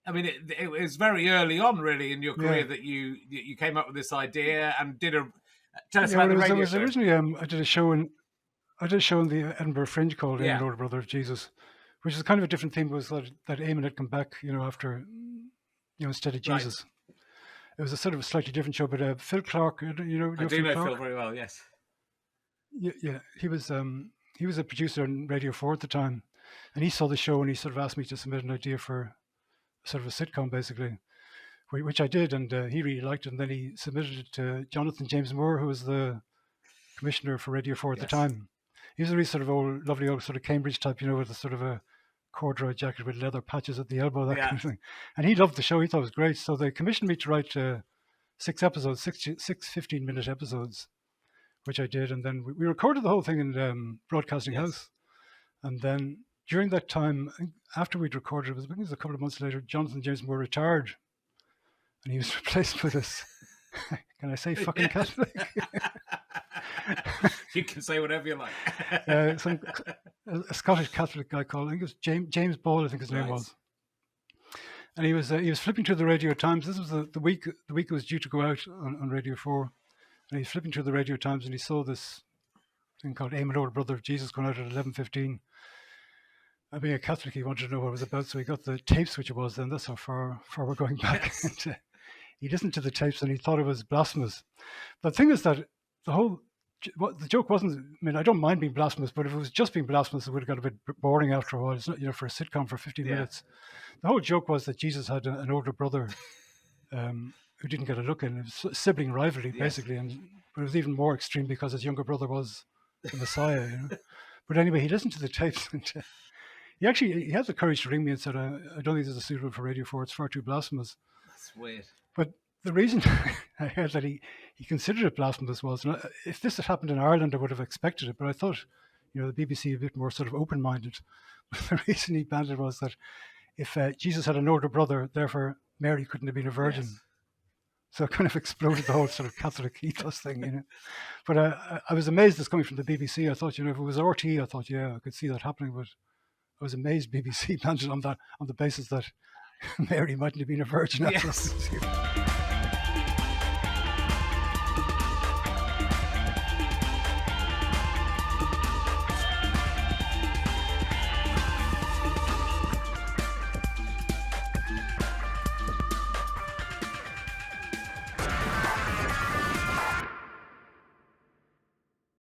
I mean, it was very early on, really, in your career that you came up with this idea and did a. Tell us about the radio show. Originally I did a show in the Edinburgh Fringe called Eamon, Older Brother of Jesus, which is kind of a different theme. Was that Eamon had come back, after, instead of Jesus. Right. It was a sort of a slightly different show, but Phil Clark, I do know Phil very well. Yes. Yeah, he was a producer on Radio 4 at the time, and he saw the show and he sort of asked me to submit an idea for sort of a sitcom, basically, which I did, and he really liked it. And then he submitted it to Jonathan James Moore, who was the commissioner for Radio 4 at the time. He was a really sort of lovely old sort of Cambridge type, with a sort of a corduroy jacket with leather patches at the elbow, that kind of thing. And he loved the show. He thought it was great. So they commissioned me to write 6 15-minute episodes, which I did. And then we recorded the whole thing in Broadcasting House. And then during that time, after we'd recorded, I think it was a couple of months later, Jonathan James Moore retired. And he was replaced with this, can I say fucking Catholic? You can say whatever you like. A Scottish Catholic guy called, I think it was James Ball, I think his name was. And he was flipping through the Radio Times. This was the week it was due to go out on Radio 4. And he's flipping through the Radio Times and he saw this thing called Eamon, Older Brother of Jesus, going out at 11:15. And being a Catholic, he wanted to know what it was about, so he got the tapes, which it was then. That's how far we're going back. And, he listened to the tapes and he thought it was blasphemous. But the thing is that the joke wasn't, I mean, I don't mind being blasphemous, but if it was just being blasphemous, it would have got a bit boring after a while. It's not, for a sitcom for 15 minutes. The whole joke was that Jesus had an older brother who didn't get a look in. It was a sibling rivalry, basically. But it was even more extreme because his younger brother was the Messiah. But anyway, he listened to the tapes and he had the courage to ring me and said, I don't think this is suitable for Radio 4. It's far too blasphemous. That's weird. But the reason I heard that he considered it blasphemous was, if this had happened in Ireland, I would have expected it. But I thought, the BBC a bit more sort of open-minded. But the reason he banned it was that if Jesus had an older brother, therefore Mary couldn't have been a virgin. Yes. So it kind of exploded the whole sort of Catholic ethos thing, But I was amazed this coming from the BBC. I thought, if it was RTE, I thought, I could see that happening. But I was amazed BBC banned it on the basis that Mary mightn't have been a virgin. Yes.